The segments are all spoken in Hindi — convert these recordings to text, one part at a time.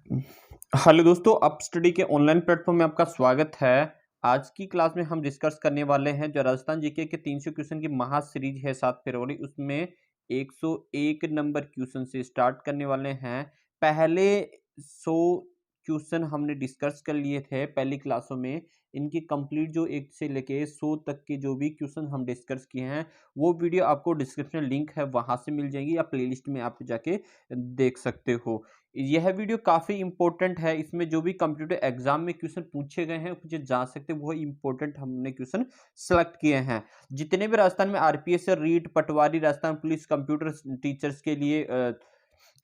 हेलो दोस्तों, अप स्टडी के ऑनलाइन प्लेटफॉर्म में आपका स्वागत है। आज की क्लास में हम डिस्कस करने वाले हैं जो राजस्थान जीके के 300 क्वेश्चन की महा सीरीज है 7 फरवरी, उसमें 101 नंबर क्वेश्चन से स्टार्ट करने वाले हैं। पहले 100 क्वेश्चन हमने डिस्कस कर लिए थे पहली क्लासों में। इनकी कंप्लीट जो 1 से लेके 100 तक के जो भी क्वेश्चन हम डिस्कस किए हैं वो वीडियो आपको डिस्क्रिप्शन लिंक है वहां से मिल जाएगी या प्लेलिस्ट में आप जाके देख सकते हो। यह वीडियो काफी इंपॉर्टेंट है। इसमें जो भी कंप्यूटर एग्जाम में क्वेश्चन पूछे गए हैं मुझे जा सकते वो इंपॉर्टेंट हमने क्वेश्चन सेलेक्ट किए हैं। जितने भी राजस्थान में आरपीएस, रीट, पटवारी, राजस्थान पुलिस, कंप्यूटर टीचर्स के लिए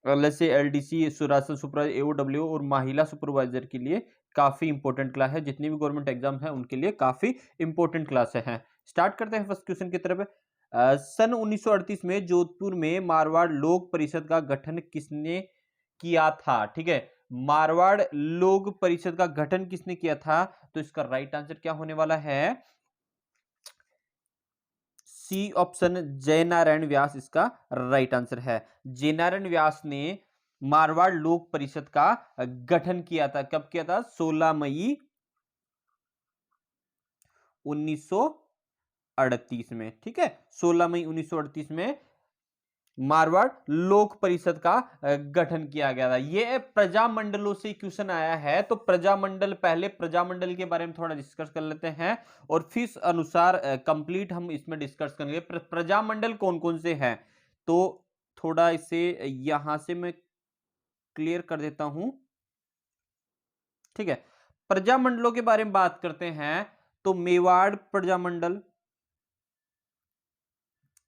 जैसे एलडीसी, राजस्थान सुपरवाइजर, एओडब्ल्यू और महिला सुपरवाइजर के लिए काफी इंपॉर्टेंट क्लास है। जितने भी गवर्नमेंट एग्जाम है उनके लिए काफी इंपॉर्टेंट क्लास है। स्टार्ट करते हैं फर्स्ट क्वेश्चन की तरफ। सन 1938 में जोधपुर में मारवाड़ लोक परिषद का गठन किसने किया था? ठीक है, मारवाड़ लोक परिषद का गठन किसने किया था? तो इसका राइट आंसर क्या होने वाला है? सी ऑप्शन, जयनारायण व्यास इसका राइट आंसर है। जयनारायण व्यास ने मारवाड़ लोक परिषद का गठन किया था। कब किया था? 16 मई 1938 में। ठीक है, 16 मई 1938 में मारवाड़ लोक परिषद का गठन किया गया था। यह प्रजामंडलों से क्वेश्चन आया है, तो प्रजामंडल, पहले प्रजामंडल के बारे में थोड़ा डिस्कस कर लेते हैं और फिर अनुसार कंप्लीट हम इसमें डिस्कस करेंगे प्रजामंडल कौन कौन से हैं। तो थोड़ा इसे यहां से मैं क्लियर कर देता हूं। ठीक है, प्रजामंडलों के बारे में बात करते हैं तो मेवाड़ प्रजामंडल।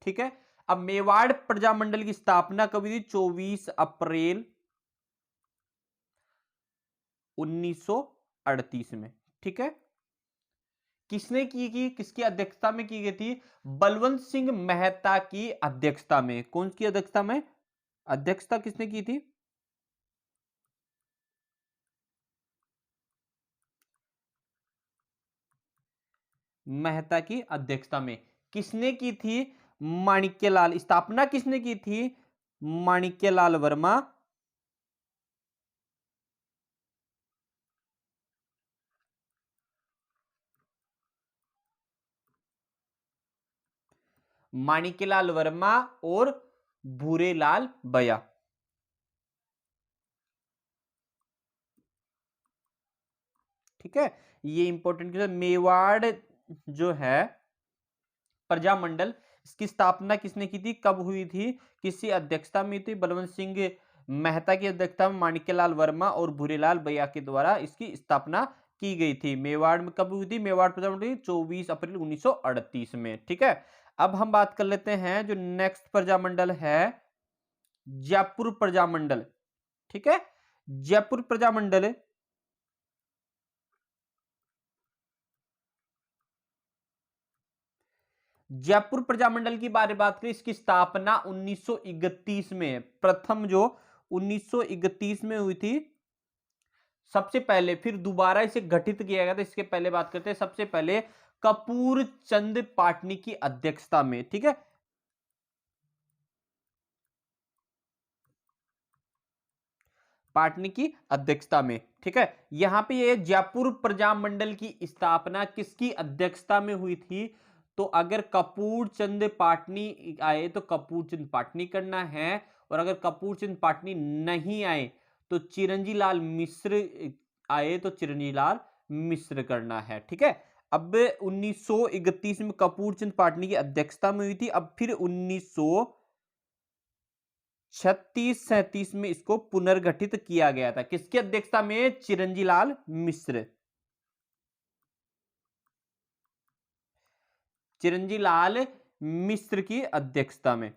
ठीक है, अब मेवाड़ प्रजामंडल की स्थापना कब हुई थी? 24 अप्रैल 1938 में। ठीक है, किसने की किसकी अध्यक्षता में की गई थी? बलवंत सिंह मेहता की अध्यक्षता में। कौन की अध्यक्षता में? अध्यक्षता किसने की थी? मेहता की अध्यक्षता में। किसने की थी? माणिक्यलाल। स्थापना किसने की थी? माणिक्यलाल वर्मा। माणिक्यलाल वर्मा और भूरेलाल बया। ठीक है, ये इंपॉर्टेंट क्वेश्चन। मेवाड़ जो है प्रजामंडल, इसकी स्थापना किसने की थी, कब हुई थी, किसकी अध्यक्षता में थी? बलवंत सिंह मेहता की अध्यक्षता में माणिक्यलाल वर्मा और भूरेलाल बया के द्वारा इसकी स्थापना की गई थी। मेवाड़ में कब हुई थी? मेवाड़ प्रजामंडल 24 अप्रैल 1938 में। ठीक है, अब हम बात कर लेते हैं जो नेक्स्ट प्रजामंडल है, जयपुर प्रजामंडल। ठीक है, जयपुर प्रजामंडल जयपुर प्रजामंडल की बात करें, इसकी स्थापना 1931 में, प्रथम जो 1931 में हुई थी सबसे पहले, फिर दोबारा इसे गठित किया गया था। इसके पहले बात करते हैं, सबसे पहले कपूर चंद पाटनी की अध्यक्षता में। ठीक है, पाटनी की अध्यक्षता में। ठीक है, यहां पे ये जयपुर प्रजामंडल की स्थापना किसकी अध्यक्षता में हुई थी? तो अगर कपूर चंद पाटनी आए तो कपूर चंद पाटनी करना है, और अगर कपूर चंद पाटनी नहीं आए तो चिरंजी लाल मिश्र आए तो चिरंजी लाल मिश्र करना है। ठीक है, अब 1931 में कपूर चंद पाटनी की अध्यक्षता में हुई थी। अब फिर 1936-37 में इसको पुनर्गठित किया गया था। किसकी अध्यक्षता में? चिरंजी लाल मिश्र। चिरंजी लाल मिश्र की अध्यक्षता में।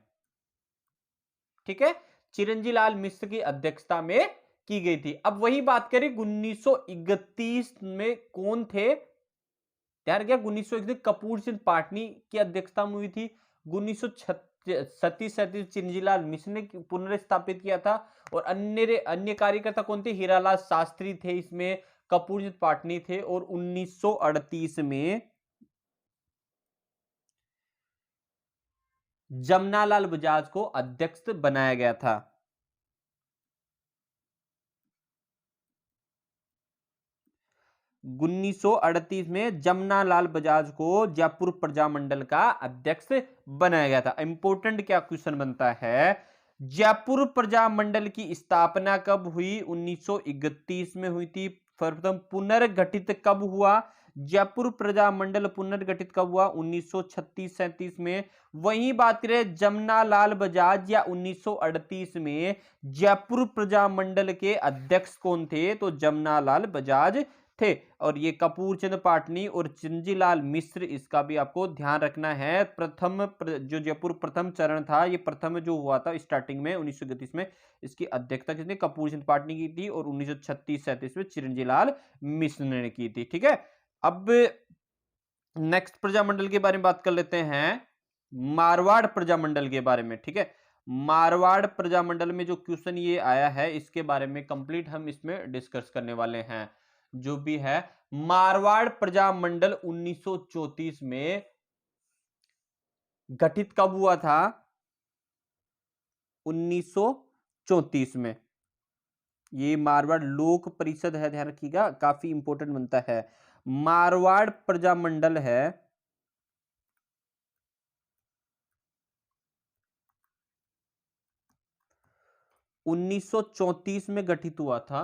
ठीक है, चिरंजी लाल मिश्र की अध्यक्षता में की गई थी। अब वही बात करें 1931 में कौन थे? ध्यान क्या, 1931 कपूर सिंह पाटनी की अध्यक्षता में हुई थी। 1936-37 चिरंजीलाल मिश्र ने पुनर्स्थापित किया था। और अन्य अन्य कार्यकर्ता कौन थे? हीरालाल शास्त्री थे इसमें, कपूर सिंह पाटनी थे, और 1938 में जमनालाल बजाज को अध्यक्ष बनाया गया था। 1938 में जमनालाल बजाज को जयपुर प्रजामंडल का अध्यक्ष बनाया गया था। इंपोर्टेंट क्या क्वेश्चन बनता है, जयपुर प्रजामंडल की स्थापना कब हुई? 1931 में हुई थी। प्रथम पुनर्गठित कब हुआ? जयपुर प्रजामंडल पुनर्गठित कब हुआ? 1936-37 में। वहीं बात करें जमनालाल बजाज या 1938 में जयपुर प्रजामंडल के अध्यक्ष कौन थे? तो जमनालाल बजाज थे। और ये कपूर चंद पाटनी और चिंजीलाल मिश्र, इसका भी आपको ध्यान रखना है। जो जयपुर प्रथम चरण था, ये प्रथम जो हुआ था स्टार्टिंग में 1931 में, इसकी अध्यक्षता किसने? कपूर चंद पाटनी की थी और 1936-37 में चिरंजीलाल मिश्र ने की थी। ठीक है, अब नेक्स्ट प्रजामंडल के बारे में बात कर लेते हैं, मारवाड़ प्रजामंडल के बारे में। ठीक है, मारवाड़ प्रजामंडल में जो क्वेश्चन ये आया है, इसके बारे में कंप्लीट हम इसमें डिस्कस करने वाले हैं। जो भी है, मारवाड़ प्रजामंडल 1934 में गठित कब हुआ था? 1934 में। ये मारवाड़ लोक परिषद है, ध्यान रखिएगा, काफी इंपॉर्टेंट बनता है। मारवाड़ प्रजामंडल है 1934 में गठित हुआ था।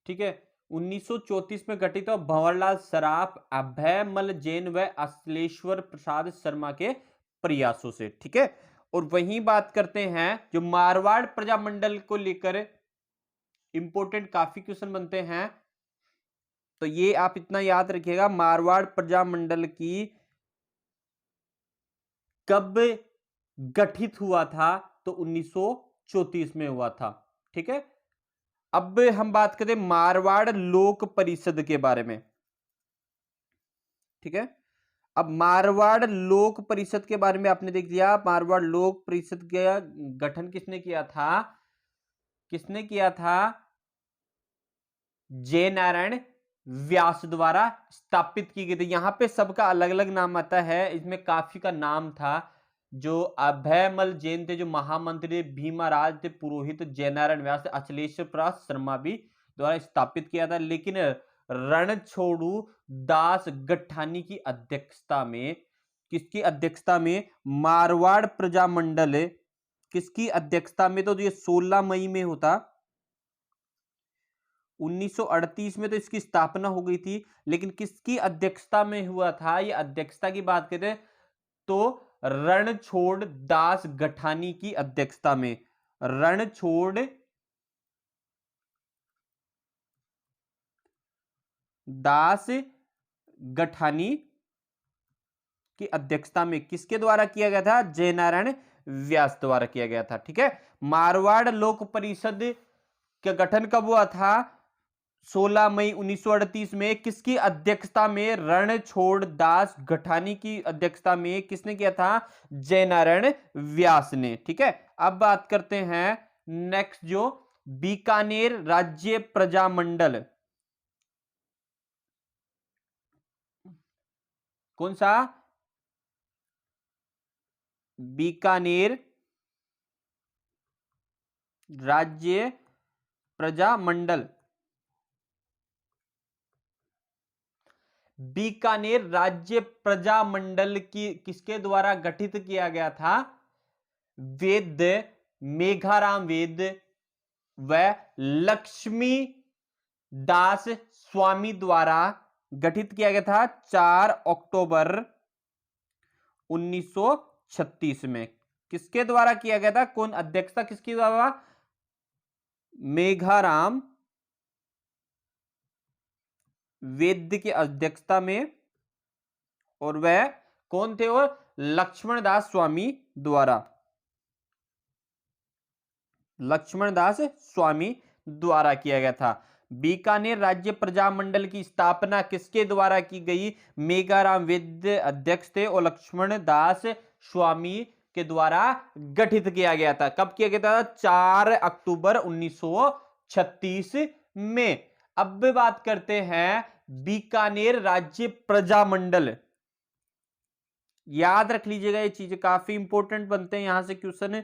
ठीक है, 1934 में गठित हुआ भंवरलाल सराफ, अभयमल जैन व अश्लेश्वर प्रसाद शर्मा के प्रयासों से। ठीक है, और वहीं बात करते हैं जो मारवाड़ प्रजामंडल को लेकर इंपॉर्टेंट काफी क्वेश्चन बनते हैं, तो ये आप इतना याद रखिएगा, मारवाड़ प्रजामंडल की कब गठित हुआ था? तो 1934 में हुआ था। ठीक है, अब हम बात करें मारवाड़ लोक परिषद के बारे में। ठीक है, अब मारवाड़ लोक परिषद के बारे में आपने देख लिया। मारवाड़ लोक परिषद का गठन किसने किया था? किसने किया था? जय नारायण व्यास द्वारा स्थापित की गई थी। यहां पे सबका अलग अलग नाम आता है, इसमें काफी का नाम था। जो अभयमल जैन थे, जो महामंत्री भीमाराज थे, पुरोहित जयनारायण व्यास थे, अचलेश्वर प्रसाद शर्मा भी द्वारा स्थापित किया था। लेकिन रणछोड़ू दास गठानी की अध्यक्षता में, किसकी अध्यक्षता में? मारवाड़ प्रजामंडल किसकी अध्यक्षता में? तो ये 16 मई में होता। 1938 में तो इसकी स्थापना हो गई थी, लेकिन किसकी अध्यक्षता में हुआ था? ये अध्यक्षता की बात करें तो रणछोड़ दास गठानी की अध्यक्षता में। रणछोड़ दास गठानी की अध्यक्षता में किसके द्वारा किया गया था? जयनारायण व्यास द्वारा किया गया था। ठीक है, मारवाड़ लोक परिषद का गठन कब हुआ था? 16 मई 1938 में। किसकी अध्यक्षता में? रणछोड़ दास गठानी की अध्यक्षता में। किसने किया था? जयनारायण व्यास ने। ठीक है, अब बात करते हैं नेक्स्ट, जो बीकानेर राज्य प्रजामंडल, कौन सा? बीकानेर राज्य प्रजामंडल। बीकानेर राज्य प्रजामंडल की किसके द्वारा गठित किया गया था? वेद मेघाराम वेद व लक्ष्मी दास स्वामी द्वारा गठित किया गया था 4 अक्टूबर 1936 में। किसके द्वारा किया गया था? कौन अध्यक्षता किसकी द्वारा? मेघाराम वेद की अध्यक्षता में, और वह कौन थे? वो लक्ष्मण दास स्वामी द्वारा। लक्ष्मण दास स्वामी द्वारा किया गया था। बीकानेर राज्य प्रजामंडल की स्थापना किसके द्वारा की गई? मेघाराम वेद अध्यक्ष थे और लक्ष्मण दास स्वामी के द्वारा गठित किया गया था। कब किया गया था? 4 अक्टूबर 1936 में। अब बात करते हैं बीकानेर राज्य प्रजामंडल। याद रख लीजिएगा, ये चीजें काफी इंपॉर्टेंट बनते हैं, यहां से क्वेश्चन।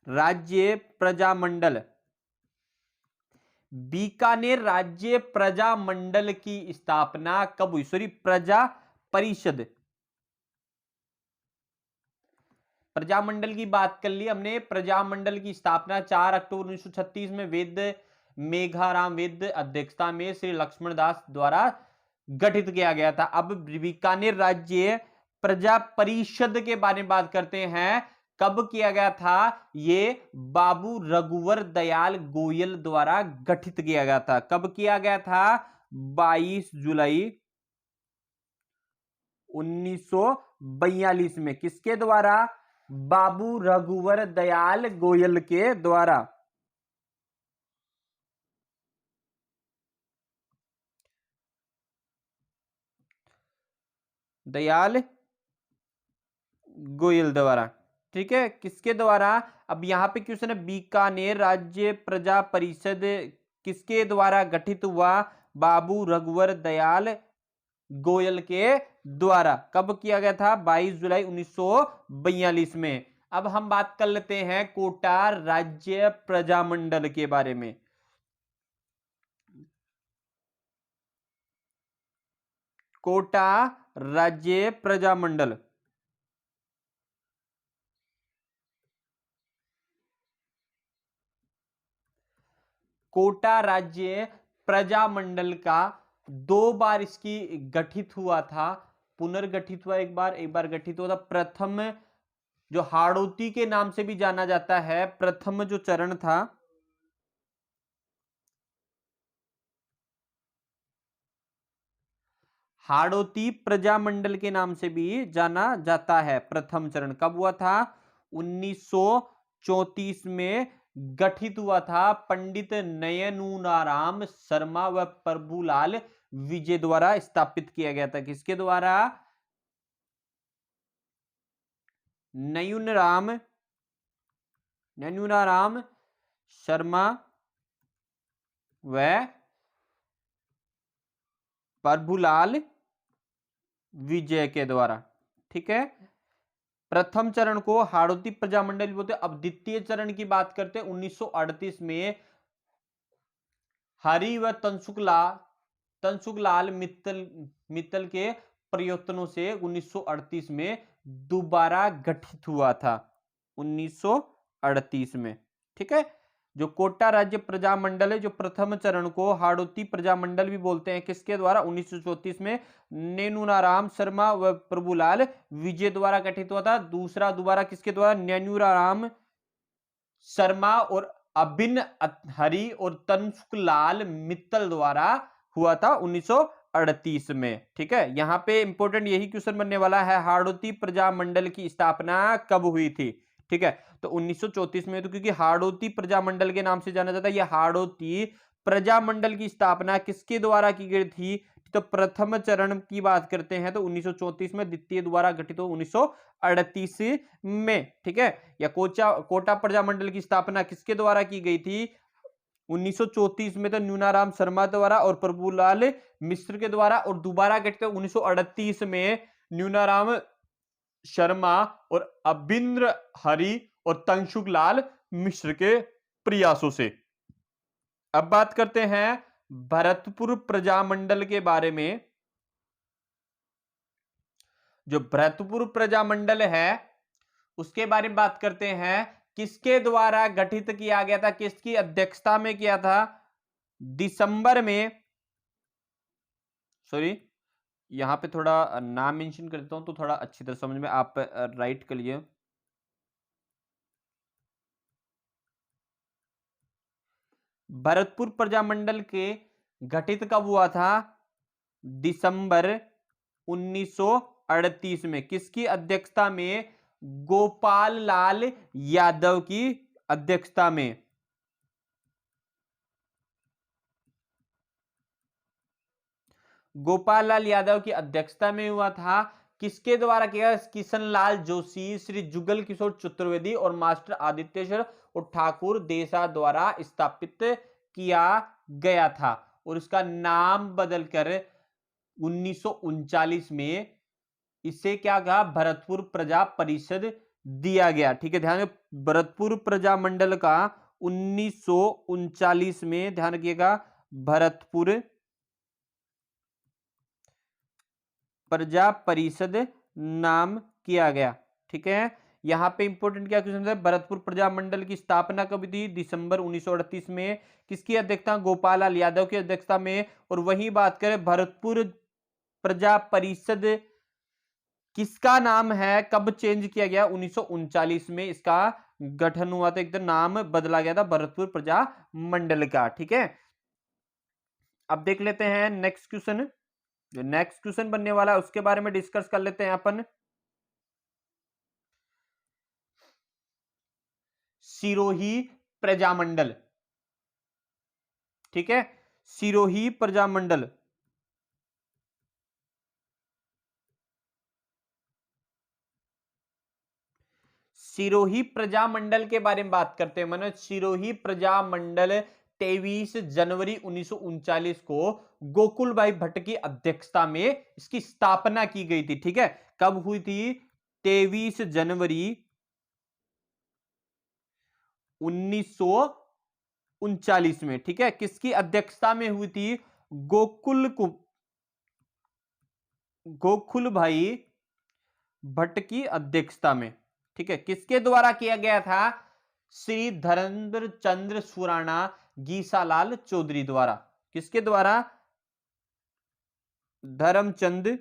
राज्य प्रजामंडल, बीकानेर राज्य प्रजामंडल की स्थापना कब हुई? सॉरी, प्रजा परिषद। प्रजामंडल की बात कर ली हमने। प्रजामंडल की स्थापना 4 अक्टूबर 1936 में वेद मेघाराम वेद अध्यक्षता में श्री लक्ष्मण दास द्वारा गठित किया गया था। अब बीकानेर राज्य प्रजा परिषद के बारे में बात करते हैं। कब किया गया था? ये बाबू रघुवर दयाल गोयल द्वारा गठित किया गया था। कब किया गया था? 22 जुलाई 1942 में। किसके द्वारा? बाबू रघुवर दयाल गोयल के द्वारा। दयाल गोयल द्वारा, ठीक है। किसके द्वारा? अब यहां पे क्वेश्चन है, बीकानेर राज्य प्रजा परिषद किसके द्वारा गठित हुआ? बाबू रघुवर दयाल गोयल के द्वारा। कब किया गया था? 22 जुलाई 1942 में। अब हम बात कर लेते हैं कोटा राज्य प्रजामंडल के बारे में। कोटा राज्य प्रजामंडल, कोटा राज्य प्रजामंडल का 2 बार इसकी गठित हुआ था, पुनर्गठित हुआ, एक बार गठित हुआ था। प्रथम जो हाड़ौती के नाम से भी जाना जाता है, प्रथम जो चरण था, हाड़ौती प्रजामंडल के नाम से भी जाना जाता है। प्रथम चरण कब हुआ था? 1934 में गठित हुआ था। पंडित नयनूनाराम शर्मा व प्रभुलाल विजय द्वारा स्थापित किया गया था। किसके द्वारा? नयनूनाराम शर्मा व प्रभुलाल विजय के द्वारा, ठीक है। प्रथम चरण को हाड़ौती प्रजामंडल बोलते हैं। अब द्वितीय चरण की बात करते हैं। 1938 में हरि व तनसुखलाल मित्तल के प्रयत्नों से 1938 में दोबारा गठित हुआ था। 1938 में, ठीक है। जो कोटा राज्य प्रजामंडल है, जो प्रथम चरण को हाड़ौती प्रजामंडल भी बोलते हैं, किसके द्वारा? 1934 में नैनूनाराम शर्मा व प्रभुलाल विजय द्वारा गठित हुआ था। दूसरा दोबारा किसके द्वारा? नैनूनाराम शर्मा और अबिन हरि और तनसुखलाल मित्तल द्वारा हुआ था 1938 में, ठीक है। यहां पे इंपॉर्टेंट यही क्वेश्चन बनने वाला है, हाड़ौती प्रजामंडल की स्थापना कब हुई थी? ठीक है, तो 1934 में, तो क्योंकि हाड़ौती प्रजामंडल के नाम से जाना जाता है, यह हाड़ौती प्रजामंडल की स्थापना किसके द्वारा की गई थी? तो प्रथम चरण की बात करते हैं तो 1934 में, द्वितीय द्वारा गठित हो 1938 में, ठीक है। या कोटा प्रजामंडल की स्थापना किसके द्वारा की गई थी? 1934 में तो न्यूनाराम शर्मा द्वारा और प्रभुलाल मिश्र के द्वारा, और दोबारा गठित 1938 में न्यूनाराम शर्मा और अबिंद्र हरि और तनसुखलाल मिश्र के प्रयासों से। अब बात करते हैं भरतपुर प्रजामंडल के बारे में। जो भरतपुर प्रजामंडल है उसके बारे में बात करते हैं। किसके द्वारा गठित किया गया था? किसकी अध्यक्षता में किया था? दिसंबर में, सॉरी यहां पे थोड़ा नाम मेंशन कर देता हूं तो थोड़ा अच्छी तरह समझ में आप राइट कर लिए। भरतपुर प्रजामंडल के गठित कब हुआ था? दिसंबर 1938 में। किसकी अध्यक्षता में? गोपाल लाल यादव की अध्यक्षता में। गोपाल लाल यादव की अध्यक्षता में हुआ था। किसके द्वारा किया? किशन लाल जोशी, श्री जुगल किशोर चतुर्वेदी और मास्टर आदित्येश्वर और ठाकुर देसा द्वारा स्थापित किया गया था, और इसका नाम बदलकर 1939 में इसे क्या कहा? भरतपुर प्रजा परिषद दिया गया। ठीक है, ध्यान रखिए, भरतपुर प्रजामंडल का 1939 में, ध्यान रखिएगा, भरतपुर प्रजा परिषद नाम किया गया। ठीक है, यहां पे इंपॉर्टेंट क्या क्वेश्चन है, भरतपुर प्रजामंडल की स्थापना कब हुई थी? दिसंबर 1938 में। किसकी अध्यक्षता? गोपाल लाल यादव की अध्यक्षता में। और वही बात करें, भरतपुर प्रजा परिषद किसका नाम है, कब चेंज किया गया? 1939 में इसका गठन हुआ था, एकदम नाम बदला गया था भरतपुर प्रजा मंडल का। ठीक है, अब देख लेते हैं नेक्स्ट क्वेश्चन। जो नेक्स्ट क्वेश्चन बनने वाला है उसके बारे में डिस्कस कर लेते हैं अपन। सिरोही प्रजामंडल। ठीक है, सिरोही प्रजामंडल सिरोही प्रजामंडल के बारे में बात करते हैं मनोज। सिरोही प्रजामंडल 23 जनवरी 1939 को गोकुल भाई भट्ट की अध्यक्षता में इसकी स्थापना की गई थी। ठीक है, कब हुई थी? 23 जनवरी 1939 में। ठीक है, किसकी अध्यक्षता में हुई थी? गोकुल भाई भट्ट की अध्यक्षता में। ठीक है, किसके द्वारा किया गया था? श्री धर्मेंद्र चंद्र सुराणा, गीसालाल चौधरी द्वारा। किसके द्वारा? धर्मचंद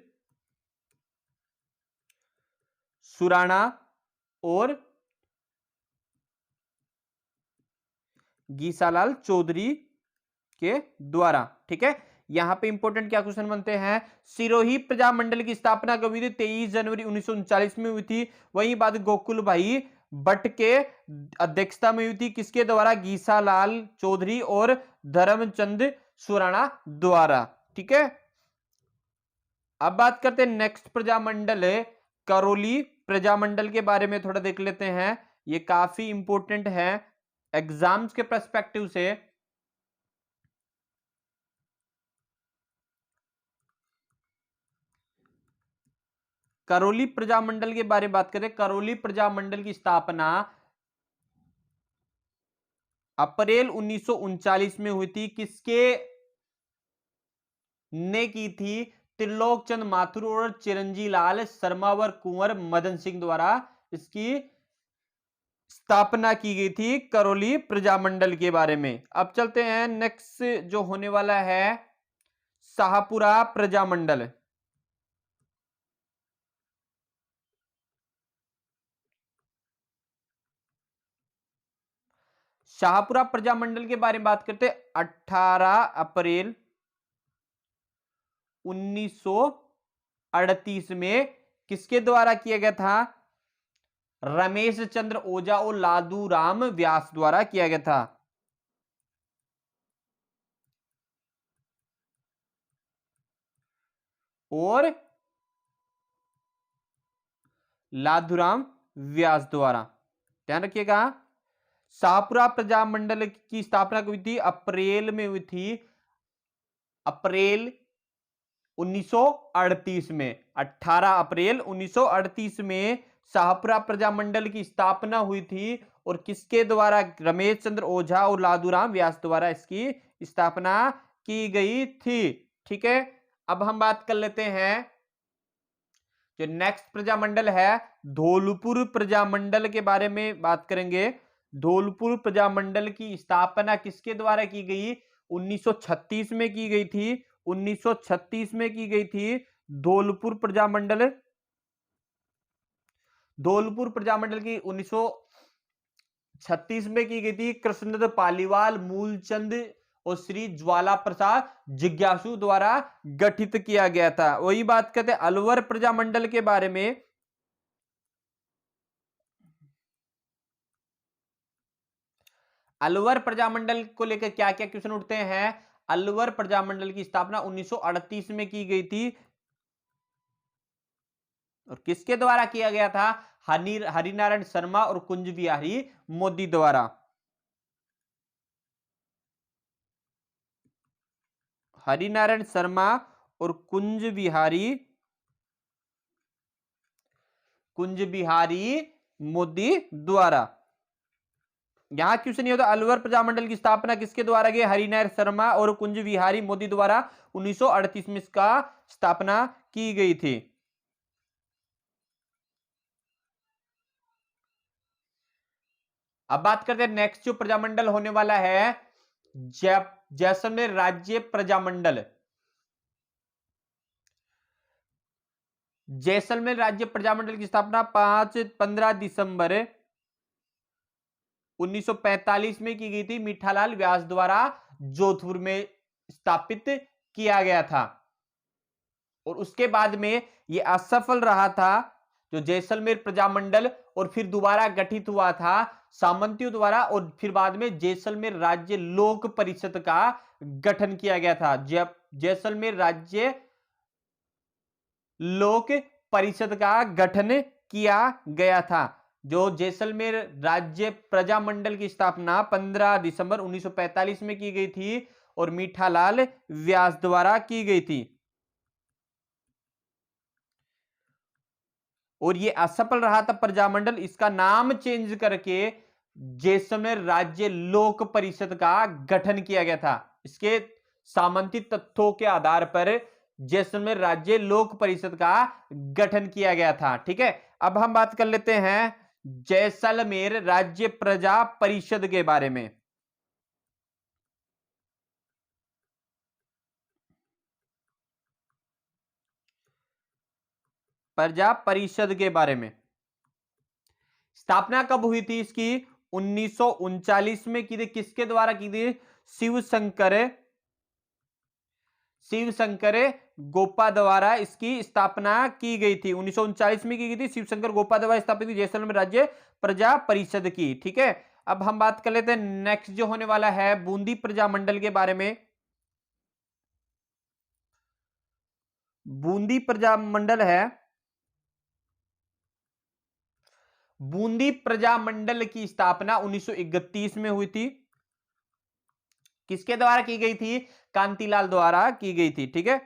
सुराणा और गीसालाल चौधरी के द्वारा। ठीक है, यहां पे इंपॉर्टेंट क्या क्वेश्चन बनते हैं? सिरोही प्रजामंडल की स्थापना कब हुई थी? 23 जनवरी 1939 में हुई थी। वही बात गोकुल भाई भट्ट के अध्यक्षता में हुई थी। किसके द्वारा? गीसालाल चौधरी और धर्मचंद सुराणा द्वारा। ठीक है, अब बात करते हैं नेक्स्ट प्रजामंडल है, करौली प्रजामंडल के बारे में थोड़ा देख लेते हैं। ये काफी इंपॉर्टेंट है एग्जाम्स के पर्सपेक्टिव से। करौली प्रजामंडल के बारे में बात करें, करौली प्रजामंडल की स्थापना अप्रैल 1939 में हुई थी। किसके ने की थी? त्रिलोक चंद माथुर और चिरंजी लाल शर्मा व कुंवर मदन सिंह द्वारा इसकी स्थापना की गई थी करौली प्रजामंडल के बारे में। अब चलते हैं नेक्स्ट जो होने वाला है, शाहपुरा प्रजामंडल। शाहपुरा प्रजामंडल के बारे में बात करते हैं। 18 अप्रैल 1938 में किसके द्वारा किया गया था? रमेश चंद्र ओझा और लादू राम व्यास द्वारा किया गया था। और लादूराम व्यास द्वारा, ध्यान रखिएगा। शाहपुरा प्रजामंडल की स्थापना हुई थी अप्रैल में हुई थी, अप्रैल 1938 में। 18 अप्रैल 1938 में शाहपुरा प्रजामंडल की स्थापना हुई थी। और किसके द्वारा? रमेश चंद्र ओझा और लादूराम व्यास द्वारा इसकी स्थापना की गई थी। ठीक है, अब हम बात कर लेते हैं जो नेक्स्ट प्रजामंडल है, धौलपुर प्रजामंडल के बारे में बात करेंगे। धौलपुर प्रजामंडल की स्थापना किसके द्वारा की गई? 1936 में की गई थी। 1936 में की गई थी धौलपुर प्रजामंडल। धौलपुर प्रजामंडल की 1936 में की गई थी कृष्णदत्त पालीवाल, मूलचंद और श्री ज्वाला प्रसाद जिज्ञासु द्वारा गठित किया गया था। वही बात करते हैं अलवर प्रजामंडल के बारे में। अलवर प्रजामंडल को लेकर क्या क्या क्वेश्चन उठते हैं? अलवर प्रजामंडल की स्थापना 1938 में की गई थी और किसके द्वारा किया गया था? हरिनारायण शर्मा और कुंज बिहारी मोदी द्वारा। हरिनारायण शर्मा और कुंज बिहारी मोदी द्वारा। यहां क्वेश्चन ये होता, अलवर प्रजामंडल की स्थापना किसके द्वारा की? हरिनारायण शर्मा और कुंज विहारी मोदी द्वारा 1938 में इसका स्थापना की गई थी। अब बात करते हैं नेक्स्ट जो प्रजामंडल होने वाला है, जैसलमेर राज्य प्रजामंडल। जैसलमेर राज्य प्रजामंडल की स्थापना 15 दिसंबर 1945 में की गई थी, मीठालाल व्यास द्वारा जोधपुर में स्थापित किया गया था। और उसके बाद में यह असफल रहा था जो जैसलमेर प्रजामंडल, और फिर दोबारा गठित हुआ था सामंतियों द्वारा, और फिर बाद में जैसलमेर राज्य लोक परिषद का गठन किया गया था। जब जैसलमेर राज्य लोक परिषद का गठन किया गया था। जो जैसलमेर राज्य प्रजामंडल की स्थापना 15 दिसंबर 1945 में की गई थी और मीठालाल व्यास द्वारा की गई थी। और यह असफल रहा था प्रजामंडल, इसका नाम चेंज करके जैसलमेर राज्य लोक परिषद का गठन किया गया था। इसके सामंती तथ्यों के आधार पर जैसलमेर राज्य लोक परिषद का गठन किया गया था। ठीक है, अब हम बात कर लेते हैं जैसलमेर राज्य प्रजा परिषद के बारे में। प्रजा परिषद के बारे में स्थापना कब हुई थी इसकी? 1939 में की थी। किसके द्वारा की थी? शिव शंकर गोपा द्वारा इसकी स्थापना की गई थी। 1939 में की गई थी, शिव शंकर गोपा द्वारा स्थापित की जैसलमेर राज्य प्रजा परिषद की। ठीक है, अब हम बात कर लेते हैं नेक्स्ट जो होने वाला है बूंदी प्रजामंडल के बारे में। बूंदी प्रजामंडल है, बूंदी प्रजामंडल की स्थापना 1931 में हुई थी। किसके द्वारा की गई थी? कांतिलाल द्वारा की गई थी। ठीक है,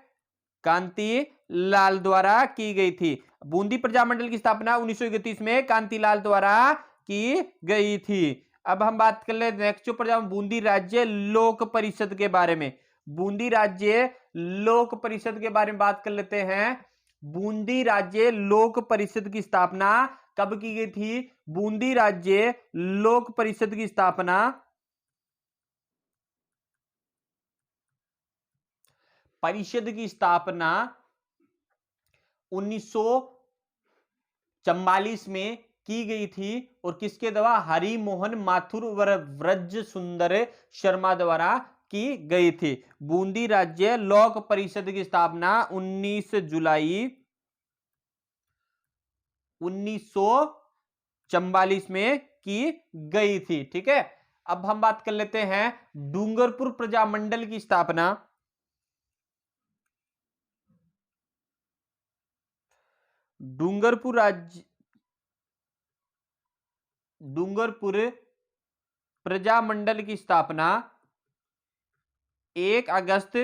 कांतिलाल द्वारा की गई थी। बूंदी प्रजामंडल की स्थापना 1931 में कांतिलाल द्वारा की गई थी। अब हम बात कर ले नेक्स्ट जो प्रजा बूंदी राज्य लोक परिषद के बारे में। बूंदी राज्य लोक परिषद के बारे में बात कर लेते हैं। बूंदी राज्य लोक परिषद की स्थापना कब की गई थी? बूंदी राज्य लोक परिषद की स्थापना 1944 में की गई थी। और किसके द्वारा? हरि मोहन माथुर व व्रज सुंदर शर्मा द्वारा की गई थी। बूंदी राज्य लोक परिषद की स्थापना 19 जुलाई 1944 में की गई थी। ठीक है, अब हम बात कर लेते हैं डूंगरपुर प्रजामंडल की स्थापना। डूंगरपुर प्रजामंडल की स्थापना 1 अगस्त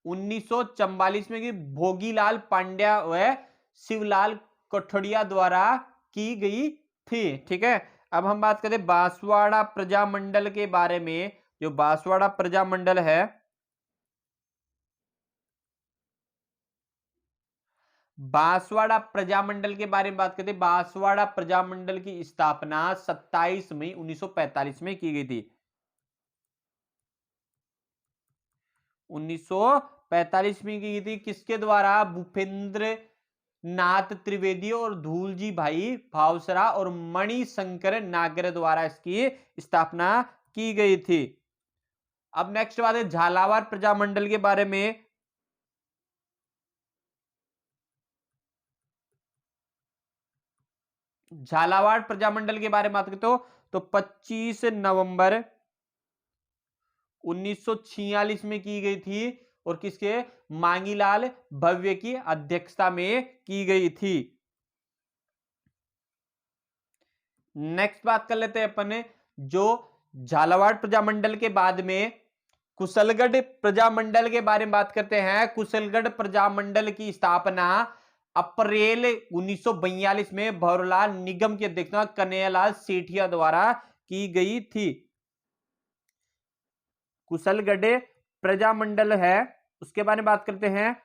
1944 में की भोगीलाल पांड्या व शिवलाल कठोडिया द्वारा की गई थी। ठीक है, अब हम बात करते हैं बांसवाड़ा प्रजामंडल के बारे में। जो बांसवाड़ा प्रजामंडल है, बांसवाड़ा प्रजामंडल के बारे में बात करते हैं। बांसवाड़ा प्रजामंडल की स्थापना 27 मई 1945 में की गई थी। 1945 में की गई थी। किसके द्वारा? भूपेंद्र नाथ त्रिवेदी और धूलजी भाई भावसरा और मणिशंकर नागर द्वारा इसकी स्थापना की गई थी। अब नेक्स्ट बात है झालावाड़ प्रजामंडल के बारे में। झालावाड़ प्रजामंडल के बारे में बात करते हो तो 25 नवंबर 1946 में की गई थी। और किसके? मांगीलाल भव्य की अध्यक्षता में की गई थी। नेक्स्ट बात कर लेते हैं अपन जो झालावाड़ प्रजामंडल के बाद में कुशलगढ़ प्रजामंडल के बारे में बात करते हैं। कुशलगढ़ प्रजामंडल की स्थापना अप्रैल 1942 में भंवरलाल निगम की अध्यक्षता में कन्हैयालाल सेठिया द्वारा की गई थी। कुशलगढ़ प्रजामंडल है, उसके बारे में बात करते हैं।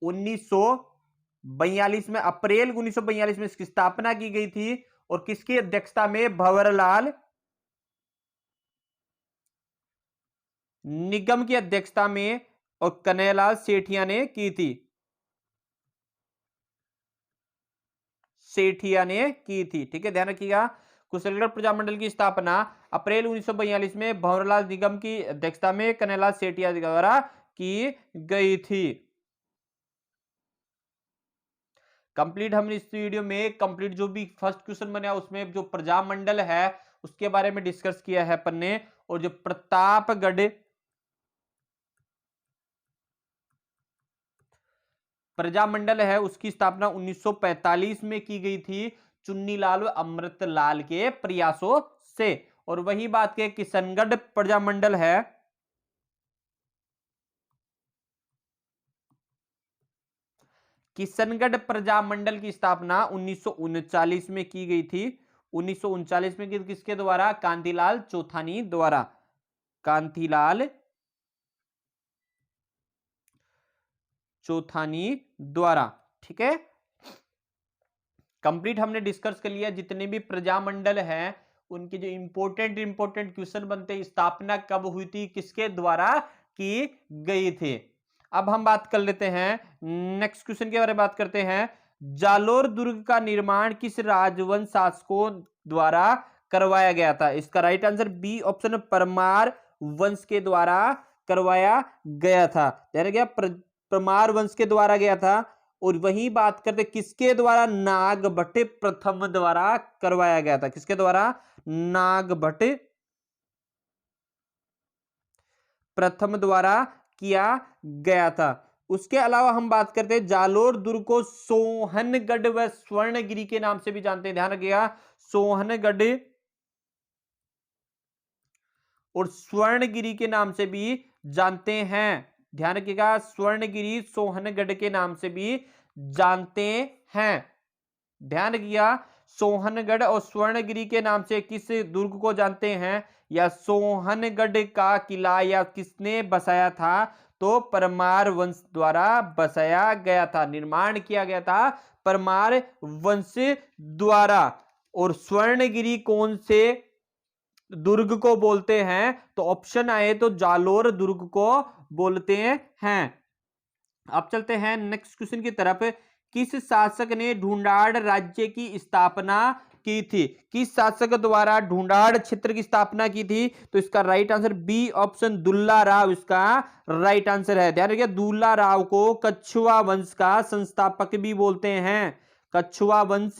1942 में, अप्रैल 1942 में इसकी स्थापना की गई थी और किसकी अध्यक्षता में? भंवरलाल निगम की अध्यक्षता में और कन्हैयालाल सेठिया ने की थी। सेठिया ने की थी, ठीक है, ध्यान रखिएगा। कुशलगढ़ प्रजामंडल की स्थापना अप्रैल 1942 में भंवरलाल निगम की अध्यक्षता में कन्हैयालाल सेठिया द्वारा की गई थी। कंप्लीट हमने इस वीडियो में कंप्लीट जो भी फर्स्ट क्वेश्चन बना उसमें जो प्रजामंडल है उसके बारे में डिस्कस किया है अपन ने, और जो प्रतापगढ़ प्रजामंडल है उसकी स्थापना 1945 में की गई थी चुन्नीलाल व अमृतलाल के प्रयासों से। और वही बात के किशनगढ़ प्रजामंडल है, किशनगढ़ प्रजामंडल की स्थापना 1939 में की गई थी। 1939 में किसके द्वारा? कांतिलाल चौथानी द्वारा। कांतिलाल चौथानी द्वारा, ठीक है। कंप्लीट हमने डिस्कस कर लिया जितने भी प्रजामंडल हैं उनके जो इंपॉर्टेंट क्वेश्चन बनते हैं। स्थापना कब हुई थी, किसके द्वारा की गई थी। अब हम बात कर लेते हैं नेक्स्ट क्वेश्चन के बारे में बात करते हैं। जालोर दुर्ग का निर्माण किस राजवंश शासकों द्वारा करवाया गया था? इसका right answer B option, Parmar वंश के द्वारा करवाया गया था। ध्यान रखिएगा, परमार वंश के द्वारा गया था। और वही बात करते किसके द्वारा? नागभट्ट प्रथम द्वारा करवाया गया था। किसके द्वारा? नागभट्ट प्रथम द्वारा किया गया था। उसके अलावा हम बात करते हैं जालोर दुर्ग को सोहनगढ़ व स्वर्णगिरी के नाम से भी जानते हैं। ध्यान रखिएगा, सोहनगढ़ और स्वर्णगिरी के नाम से भी जानते हैं। ध्यान रखिएगा, स्वर्णगिरी सोहनगढ़ के नाम से भी जानते हैं। ध्यान रखिएगा, सोहनगढ़ और स्वर्णगिरी के नाम से किस दुर्ग को जानते हैं? या सोहनगढ़ का किला या किसने बसाया था? तो परमार वंश द्वारा बसाया गया था, निर्माण किया गया था परमार वंश द्वारा। और स्वर्णगिरी कौन से दुर्ग को बोलते हैं? तो ऑप्शन आए तो जालोर दुर्ग को बोलते हैं। अब चलते हैं नेक्स्ट क्वेश्चन की तरफ। किस शासक ने ढूंढाड़ राज्य की स्थापना की थी? किस शासक द्वारा ढूंढाड़ क्षेत्र की स्थापना की थी? तो इसका राइट आंसर बी ऑप्शन, दुल्ला राव इसका राइट आंसर है। ध्यान रखिए, दुल्ला राव को कछुआ वंश का संस्थापक भी बोलते हैं। कछुआ वंश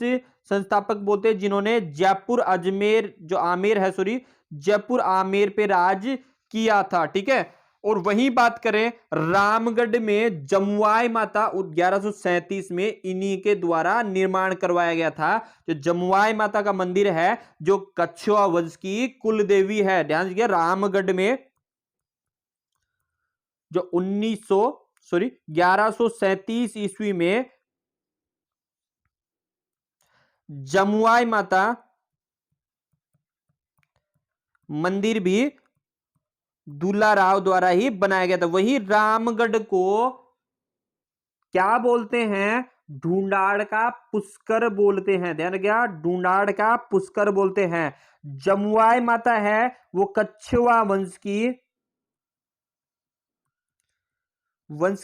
संस्थापक बोलते हैं, जिन्होंने जयपुर अजमेर जो आमेर है, सॉरी, जयपुर आमेर पे राज किया था, ठीक है। और वही बात करें रामगढ़ में जमुआई माता 1137 में इन्हीं के द्वारा निर्माण करवाया गया था। जो जमुआई माता का मंदिर है जो कछुआ वंश की कुल देवी है। ध्यान दीजिए, रामगढ़ में जो 1137 ईस्वी में जमुआई माता मंदिर भी दुल्ला राव द्वारा ही बनाया गया था। वही रामगढ़ को क्या बोलते हैं? ढूंढाड़ का पुष्कर बोलते हैं। ध्यान रखिएगा, ढूंढाड़ का पुष्कर बोलते हैं। जमुआई माता है वो कछुआ वंश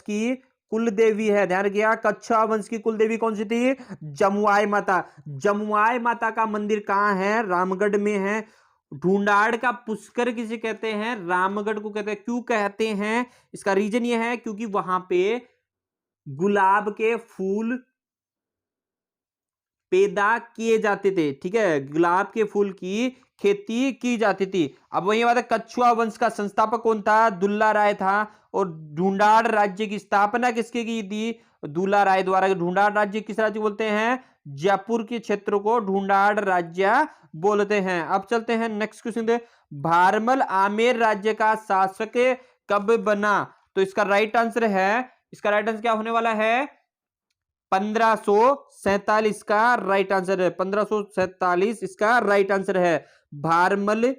की कुल देवी है। ध्यान रखिएगा, कछुआ वंश की कुल देवी कौन सी थी? जमुआई माता। जमुआई माता का मंदिर कहां है? रामगढ़ में है। ढूंढाड़ का पुष्कर किसे कहते हैं? रामगढ़ को कहते हैं। क्यों कहते हैं? इसका रीजन यह है क्योंकि वहां पे गुलाब के फूल पैदा किए जाते थे, ठीक है, गुलाब के फूल की खेती की जाती थी। अब वही बात है, कछुआ वंश का संस्थापक कौन था? दुल्ला राय था। और ढूंढाड़ राज्य की स्थापना किसके की थी? दुल्ला राय द्वारा। ढूंढाड़ राज्य किस राज्य बोलते हैं? जयपुर के क्षेत्र को ढूंढाड़ राज्य बोलते हैं। अब चलते हैं नेक्स्ट क्वेश्चन। भारमल आमेर राज्य का शासक कब बना? तो इसका राइट आंसर क्या होने वाला है? 1547 का राइट आंसर है। 1547 इसका राइट आंसर है। भारमल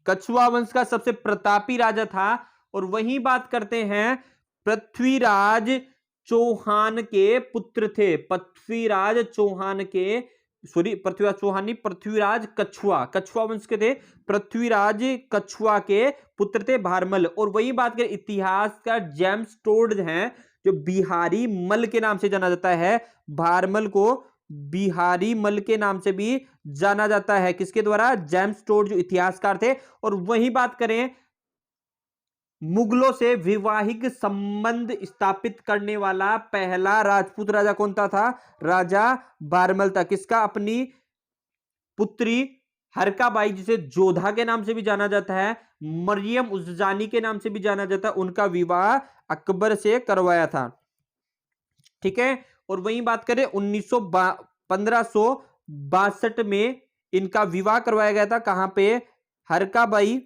कछुआ वंश का सबसे प्रतापी राजा था। और वही बात करते हैं, पृथ्वीराज चौहान के पुत्र थे। पृथ्वीराज चौहान के, सॉरी पृथ्वीराज चौहान नहीं, पृथ्वीराज कछुआ, कछुआ वंश के थे। पृथ्वीराज कछुआ के पुत्र थे भारमल। और वही बात करें इतिहास का, जेम्स टोड है जो बिहारी मल के नाम से जाना जाता है। भारमल को बिहारी मल के नाम से भी जाना जाता है। किसके द्वारा? जेम्स टोड जो इतिहासकार थे। और वही बात करें, मुगलों से वैवाहिक संबंध स्थापित करने वाला पहला राजपूत राजा कौन था? राजा भारमल था। किसका? अपनी पुत्री हरकाबाई, जिसे जोधा के नाम से भी जाना जाता है, मरियम उज़जानी के नाम से भी जाना जाता है, उनका विवाह अकबर से करवाया था। ठीक है। और वही बात करें 1562 में इनका विवाह करवाया गया था। कहां पे? हरकाबाई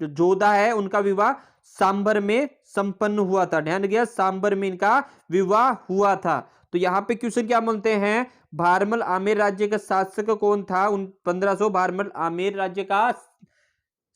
जो जोधा है उनका विवाह सांबर में संपन्न हुआ था। ध्यान गया, सांबर में इनका विवाह हुआ था। तो यहां पे क्वेश्चन क्या बोलते हैं, भारमल आमेर राज्य का शासक कौन था? 1500 भारमल आमेर राज्य का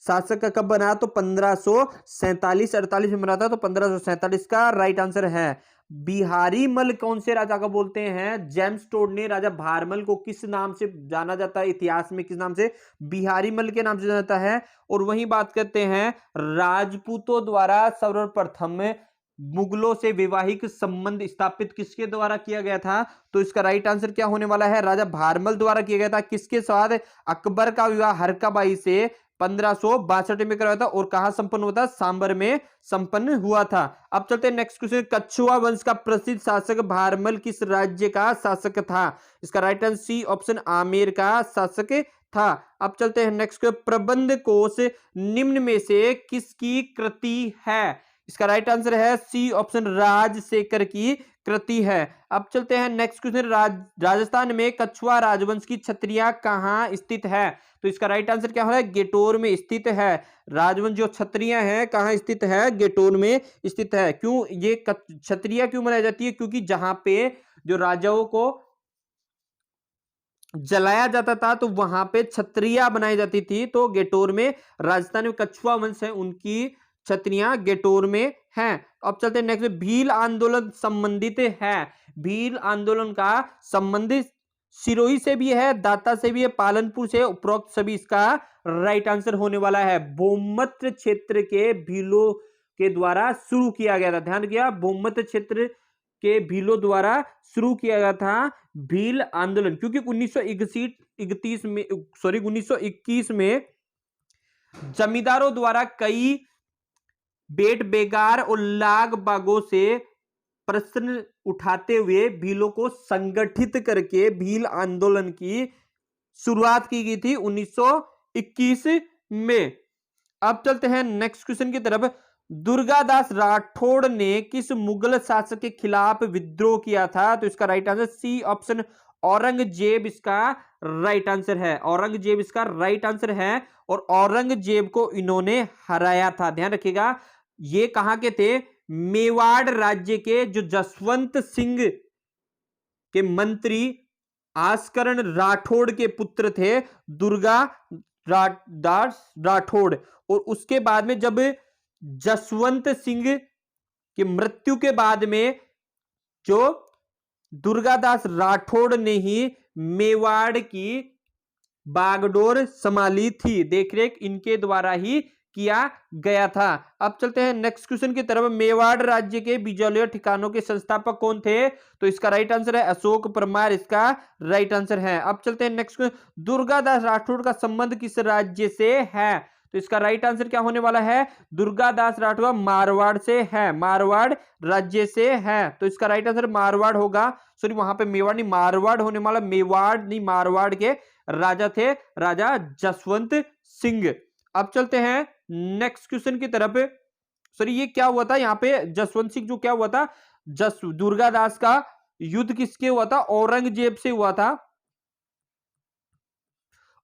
शासक कब बना? तो 1547-48 में बना था। तो 1547 का राइट आंसर है। बिहारी मल कौन से राजा का बोलते हैं? जेम्स टोड ने राजा भारमल को किस नाम से जाना जाता है इतिहास में? किस नाम से? बिहारी मल के नाम से जाना जाता है। और वही बात करते हैं, राजपूतों द्वारा सर्वप्रथम मुगलों से वैवाहिक संबंध स्थापित किसके द्वारा किया गया था? तो इसका राइट आंसर क्या होने वाला है? राजा भारमल द्वारा किया गया था। किसके साथ? अकबर का विवाह हरकाबाई से 1562 में करवाया था। और कहां संपन्न हुआ था? सांबर में संपन्न हुआ था। अब चलते हैं नेक्स्ट क्वेश्चन। कछुआ वंश का प्रसिद्ध शासक भारमल किस राज्य का शासक था? इसका right answer C option, Amer का शासक था। अब चलते हैं नेक्स्ट। प्रबंध कोश निम्न में से किसकी कृति है? इसका राइट आंसर है सी ऑप्शन, राजशेखर की कृति है। अब चलते हैं नेक्स्ट क्वेश्चन। राजस्थान में कछुआ राजवंश की छत्रियां कहां स्थित है? तो इसका राइट आंसर क्या है? गेटोर में स्थित है। राजवंश जो छत्रियां हैं कहां स्थित है? गेटोर में स्थित है। क्यों ये छत्रियां क्यों बनाई जाती है? क्योंकि जहां पे जो राजाओं को जलाया जाता था तो वहां पे छत्रियां बनाई जाती थी। तो गेटोर में, राजस्थान में कछुआ वंश है उनकी छत्रियां गेटोर में हैं। अब चलते हैं नेक्स्ट। भील आंदोलन संबंधित है। भील आंदोलन का संबंधित सिरोही से भी है, दाता से भी है, पालनपुर से, उपरोक्त सभी इसका राइट आंसर होने वाला है। भूमध्य क्षेत्र के भीलों के द्वारा शुरू किया गया था। ध्यान किया, भूमध्य क्षेत्र के भीलों द्वारा शुरू किया गया था भील आंदोलन। क्योंकि 1921 में जमींदारों द्वारा कई बेट बेगार और लाग बागों से प्रश्न उठाते हुए भीलों को संगठित करके भील आंदोलन की शुरुआत की गई थी 1921 में। अब चलते हैं नेक्स्ट क्वेश्चन की तरफ। दुर्गादास राठौड़ ने किस मुगल शासक के खिलाफ विद्रोह किया था? तो इसका right answer C option, Aurangzeb इसका राइट आंसर है। औरंगजेब इसका राइट आंसर है। और औरंगजेब को इन्होंने हराया था। ध्यान रखिएगा, ये कहां के थे? मेवाड़ राज्य के जो जसवंत सिंह के मंत्री आस्करण राठौड़ के पुत्र थे, दुर्गा दास राठौड़। और उसके बाद में जब जसवंत सिंह की मृत्यु के बाद में जो दुर्गादास राठौड़ ने ही मेवाड़ की बागडोर संभाली थी, देखरेख इनके द्वारा ही किया गया था। अब चलते हैं नेक्स्ट क्वेश्चन की तरफ। मेवाड़ राज्य के बिजौलिया ठिकानों के संस्थापक कौन थे? तो इसका राइट आंसर है अशोक परमार, इसका राइट आंसर है। अब चलते हैं नेक्स्ट क्वेश्चन। दुर्गादास राठौड़ का संबंध किस राज्य से है? तो इसका राइट आंसर क्या होने वाला है? दुर्गादास राठौड़ मारवाड़ से है, मारवाड़ राज्य से है। तो इसका राइट आंसर मारवाड़ होगा। सॉरी, वहां पे मेवाड़ नहीं, मारवाड़ होने वाला, मेवाड़ नहीं, मारवाड़ के राजा थे राजा जसवंत सिंह। अब चलते हैं नेक्स्ट क्वेश्चन की तरफ। सॉरी, ये क्या हुआ था यहाँ पे? जसवंत सिंह जो क्या हुआ था, दुर्गादास का युद्ध किसके हुआ था? औरंगजेब से हुआ था।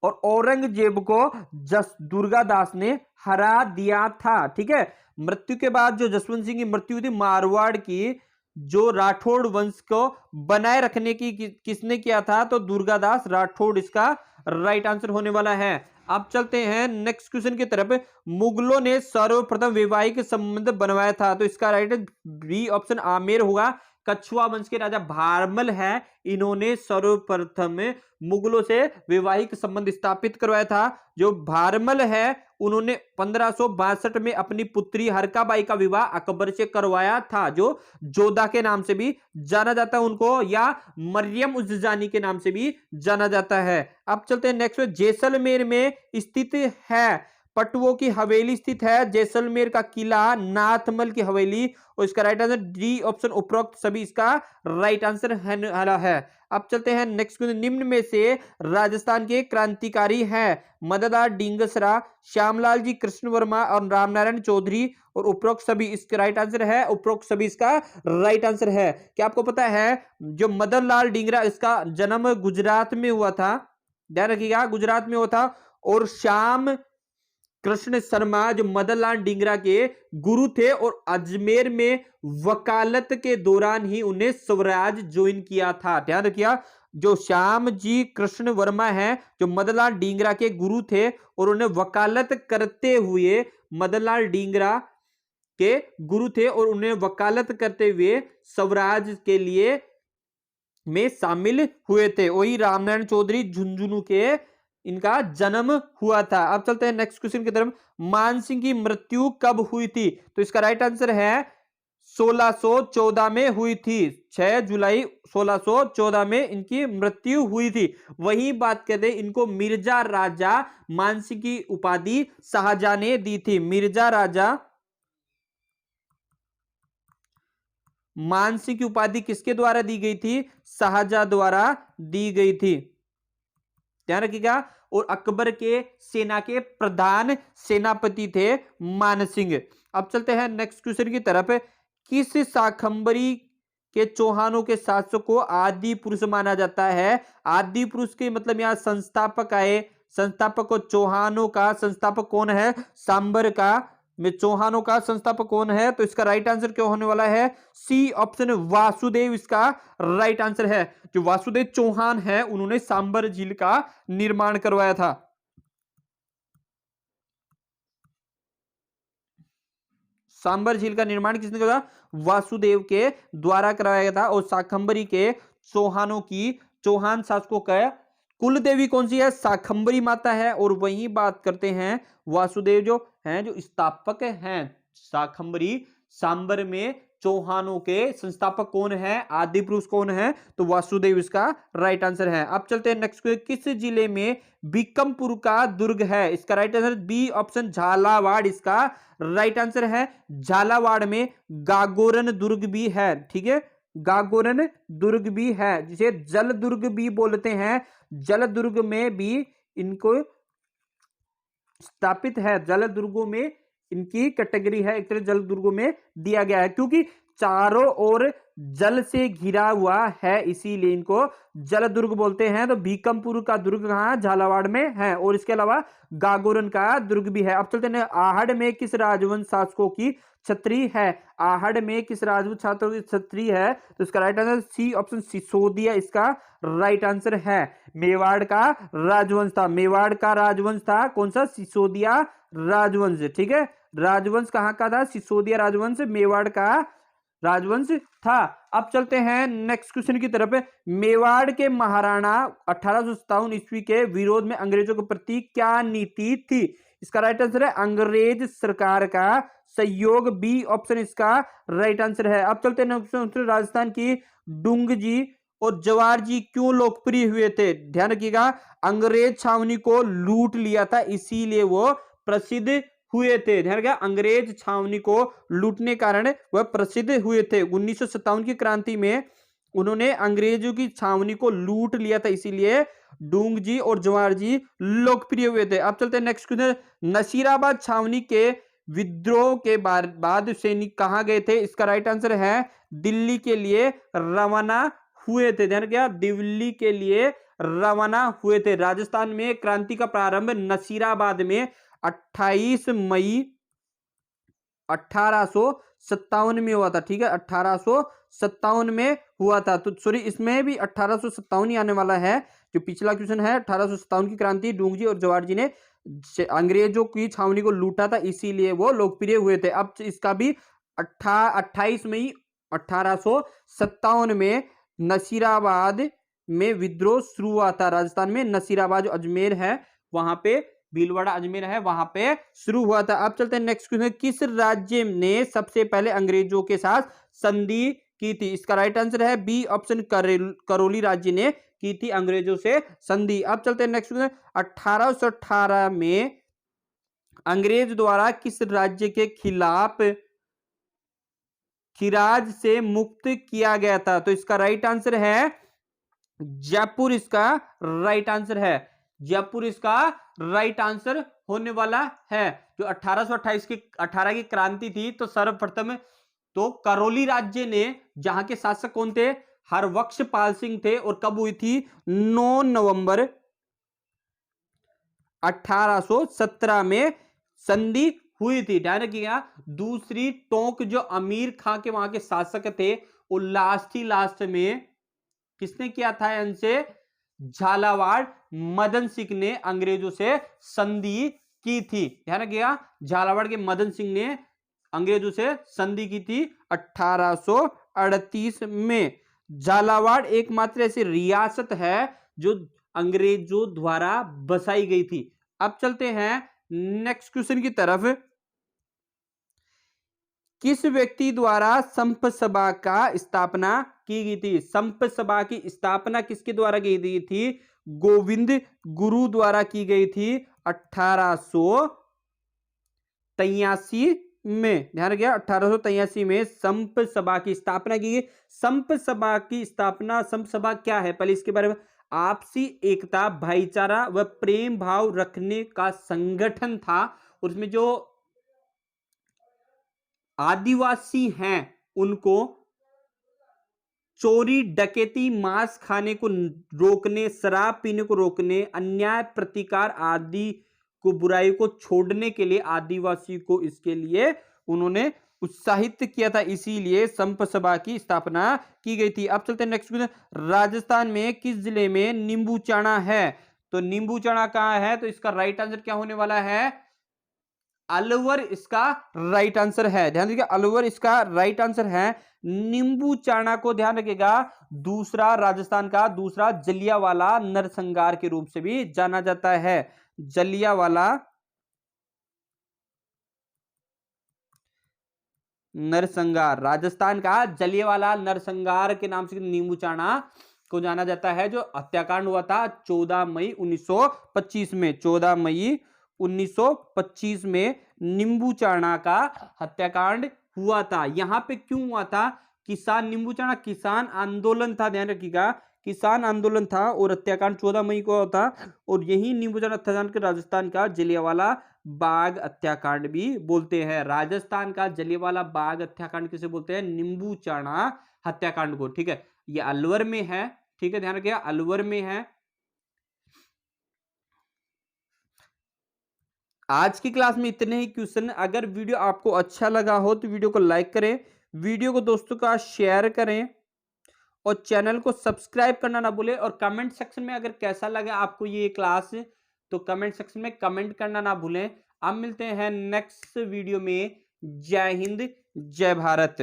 और औरंगजेब को जस दुर्गादास ने हरा दिया था। ठीक है, मृत्यु के बाद जो जसवंत सिंह की मृत्यु हुई थी, मारवाड़ की जो राठौड़ वंश को बनाए रखने की किसने किया था, तो दुर्गादास राठौड़ इसका राइट आंसर होने वाला है। अब चलते हैं नेक्स्ट क्वेश्चन की तरफ। मुगलों ने सर्वप्रथम वैवाहिक संबंध बनवाया था, तो इसका राइट बी ऑप्शन आमेर होगा। कछुआ वंश के राजा भारमल है, इन्होंने सर्वप्रथम मुगलों से वैवाहिक संबंध स्थापित करवाया था। जो भारमल है उन्होंने 1562 में अपनी पुत्री हरकाबाई का विवाह अकबर से करवाया था, जो जोधा के नाम से भी जाना जाता है उनको, या मरियम उज जानी के नाम से भी जाना जाता है। अब चलते हैं नेक्स्ट, जैसलमेर में स्थित है, पटुओं की हवेली स्थित है, जैसलमेर का किला, नाथमल की हवेली, और इसका राइट आंसर डी ऑप्शन उपरोक्त सभी इसका राइट आंसर है। अब चलते हैं नेक्स्ट, निम्न में से राजस्थान के क्रांतिकारी हैं मदनलाल डींगसरा, श्यामलाल जी कृष्ण वर्मा और रामनारायण चौधरी, और उपरोक्त सभी इसका राइट आंसर है। उपरोक्त सभी इसका राइट आंसर है। क्या आपको पता है जो मदनलाल डींगरा, इसका जन्म गुजरात में हुआ था, ध्यान रखिएगा गुजरात में हुआ था, और श्याम कृष्ण शर्मा जो मदनलाल डींगरा के गुरु थे, और अजमेर में वकालत के दौरान ही उन्हें स्वराज ज्वाइन किया था। ध्यान रखिएगा, जो श्याम जी कृष्ण वर्मा हैं जो मदनलाल डींगरा के गुरु थे, और उन्हें वकालत करते हुए मदनलाल डींगरा के गुरु थे, और उन्हें वकालत करते हुए स्वराज के लिए में शामिल हुए थे। वही रामनारायण चौधरी झुंझुनू के इनका जन्म हुआ था। अब चलते हैं नेक्स्ट क्वेश्चन की तरफ। मानसिंह की मृत्यु कब हुई थी, तो इसका राइट आंसर है 1614 में हुई थी। 6 जुलाई 1614 में इनकी मृत्यु हुई थी। वही बात कहते हैं, इनको मिर्जा राजा मानसिंह की उपाधि शाहजहां ने दी थी। मिर्जा राजा मानसिंह की उपाधि किसके द्वारा दी गई थी, शाहजहां द्वारा दी गई थी, ध्यान रखिएगा। और अकबर के सेना के प्रधान सेनापति थे मानसिंह। अब चलते हैं नेक्स्ट क्वेश्चन की तरफ। किस शाकंभरी के चौहानों के शासक को आदि पुरुष माना जाता है। आदि पुरुष के मतलब यहाँ संस्थापक आए, संस्थापक को चौहानों का संस्थापक कौन है, सांबर का, में चौहानों का संस्थापक कौन है, तो इसका राइट आंसर क्या होने वाला है, सी ऑप्शन वासुदेव इसका राइट आंसर है। जो वासुदेव चौहान है उन्होंने सांबर झील का निर्माण करवाया था। सांबर झील का निर्माण किसने किया, वासुदेव के द्वारा कराया गया था। और शाकंभरी के चौहानों की, चौहान शासकों का कुल देवी कौन सी है, शाकंभरी माता है। और वही बात करते हैं वासुदेव जो हैं जो स्थापक हैं शाकंभरी सांबर में, चौहानों के संस्थापक कौन है, आदि पुरुष कौन है, तो वासुदेव इसका राइट आंसर है। अब चलते हैं नेक्स्ट, किस जिले में बीकमपुर का दुर्ग है, इसका right answer B option Jhalawar इसका राइट आंसर है। झालावाड़ में गागोरन दुर्ग भी है, ठीक है, गागोरन दुर्ग भी है, जिसे जल दुर्ग भी बोलते हैं। जल दुर्ग में भी इनको स्थापित है, जल दुर्गों में इनकी कैटेगरी है, एक तरह जल दुर्गों में दिया गया है, क्योंकि चारों ओर जल से घिरा हुआ है इसीलिए इनको जल दुर्ग बोलते हैं। तो बीकमपुर का दुर्ग कहाँ, झालावाड़ में है। और इसके अलावा गागोरन का दुर्ग भी है। अब चलते हैं, आहड़ में किस राजवंश शासकों की छत्री है, आहड़ में किस राजवंश शासकों की छत्री है, तो इसका right answer C option Sisodia इसका राइट आंसर है। मेवाड़ का राजवंश था, मेवाड़ का राजवंश था कौन सा, सिसोदिया राजवंश, ठीक है। राजवंश कहाँ का था, सिसोदिया राजवंश मेवाड़ का राजवंश था। अब चलते हैं नेक्स्ट क्वेश्चन की तरफ। मेवाड़ के महाराणा 1857 ईस्वी के विरोध में अंग्रेजों के प्रति क्या नीति थी, इसका राइट आंसर है अंग्रेज सरकार का सहयोग, बी ऑप्शन इसका राइट आंसर है। अब चलते हैं राजस्थान की डुंग जी और जवार जी क्यों लोकप्रिय हुए थे, ध्यान रखिएगा, अंग्रेज छावनी को लूट लिया था इसीलिए वो प्रसिद्ध हुए थे। ध्यान रखिएगा, अंग्रेज छावनी को लूटने कारण वह प्रसिद्ध हुए थे। 1957 की क्रांति में उन्होंने अंग्रेजों की छावनी को लूट लिया था, इसीलिए डूंग जी और जवाहर जी लोकप्रिय हुए थे। अब चलते हैं नेक्स्ट क्वेश्चन। नसीराबाद छावनी के विद्रोह के बाद सैनिक कहां गए थे, इसका राइट आंसर है दिल्ली के लिए रवाना हुए थे। ध्यान रखिएगा, दिल्ली के लिए रवाना हुए थे। राजस्थान में क्रांति का प्रारंभ नसीराबाद में 28 मई 1857 में हुआ था। ठीक है, 1857 में हुआ था। तो सॉरी, इसमें भी 1857 ही आने वाला है। जो पिछला क्वेश्चन है 1857 की क्रांति, डूंगजी और जवाहर जी ने अंग्रेजों की छावनी को लूटा था, इसीलिए वो लोकप्रिय हुए थे। अब इसका भी 28 मई 1857 में नसीराबाद में विद्रोह शुरू हुआ था। राजस्थान में नसीराबाद जो अजमेर है वहां पे, भीलवाड़ा अजमेर है, वहां पे शुरू हुआ था। अब चलते हैं नेक्स्ट क्वेश्चन, किस राज्य ने सबसे पहले अंग्रेजों के साथ संधि की थी? इसका राइट आंसर है बी ऑप्शन, करौली राज्य ने की थी अंग्रेजों से संधि। अब चलते हैं नेक्स्ट क्वेश्चन, 1818 में अंग्रेज द्वारा किस राज्य के खिलाफ खिराज से मुक्त किया गया था? तो इसका राइट आंसर है जयपुर, इसका राइट आंसर है जयपुर, इसका राइट आंसर होने वाला है। जो 1828 की 18 की क्रांति थी, तो सर्वप्रथम तो करौली राज्य ने, जहां के शासक कौन थे? हरबख्श पाल सिंह थे। और कब हुई थी? 9 नवंबर 1817 में संधि हुई थी। ध्यान रखिएगा। दूसरी टोंक जो अमीर खां के वहां के शासक थे, वो लास्ट में किसने किया था? इनसे झालावाड़ मदन सिंह ने अंग्रेजों से संधि की थी। ध्यान रखिएगा, झालावाड़ के मदन सिंह ने अंग्रेजों से संधि की थी 1838 में। झालावाड़ एकमात्र ऐसी रियासत है जो अंग्रेजों द्वारा बसाई गई थी। अब चलते हैं नेक्स्ट क्वेश्चन की तरफ, किस व्यक्ति द्वारा संप सभा का स्थापना की गई थी? संप सभा की स्थापना किसके द्वारा की गई थी? गोविंद गुरु द्वारा की गई थी 1883 में। ध्यान रखिए, 1883 में संप सभा की स्थापना की गई। संप सभा की स्थापना, संप सभा क्या है, पहले इसके बारे में, आपसी एकता, भाईचारा व प्रेम भाव रखने का संगठन था। उसमें जो आदिवासी हैं उनको चोरी डकैती, मांस खाने को रोकने, शराब पीने को रोकने, अन्याय प्रतिकार आदि को, बुराई को छोड़ने के लिए आदिवासी को, इसके लिए उन्होंने उत्साहित किया था, इसीलिए संप सभा की स्थापना की गई थी। अब चलते हैं नेक्स्ट क्वेश्चन, राजस्थान में किस जिले में नींबू चाणा है? तो नींबू चाणा कहां है? तो इसका राइट आंसर क्या होने वाला है? अलवर इसका राइट आंसर है। ध्यान रखिएगा, अलवर इसका राइट आंसर है। नींबू चाणा को ध्यान रखिएगा, दूसरा राजस्थान का दूसरा जलियांवाला नरसंहार के रूप से भी जाना जाता है। जलियांवाला नरसंहार, राजस्थान का जलियांवाला नरसंहार के नाम से नींबू चाणा को जाना जाता है, जो हत्याकांड हुआ था 14 मई 1925 में। 14 मई 1925 में नींबू चाणा का हत्याकांड हुआ था। यहां पे क्यों हुआ था? किसान, नींबू चाणा किसान आंदोलन था, ध्यान रखिएगा, किसान आंदोलन था, और हत्याकांड 14 मई को था। और यही नींबू चाणा हत्याकांड के राजस्थान का जलियांवाला बाग हत्याकांड भी बोलते हैं। राजस्थान का जलियांवाला बाग हत्याकांड किसे बोलते हैं? नींबू चाणा हत्याकांड को। ठीक है, ये अलवर में है। ठीक है, ध्यान रखिएगा, अलवर में है। आज की क्लास में इतने ही क्वेश्चन। अगर वीडियो आपको अच्छा लगा हो तो वीडियो को लाइक करें, वीडियो को दोस्तों का शेयर करें, और चैनल को सब्सक्राइब करना ना भूलें। और कमेंट सेक्शन में अगर कैसा लगा आपको ये क्लास, तो कमेंट सेक्शन में कमेंट करना ना भूलें। अब मिलते हैं नेक्स्ट वीडियो में। जय हिंद, जय भारत।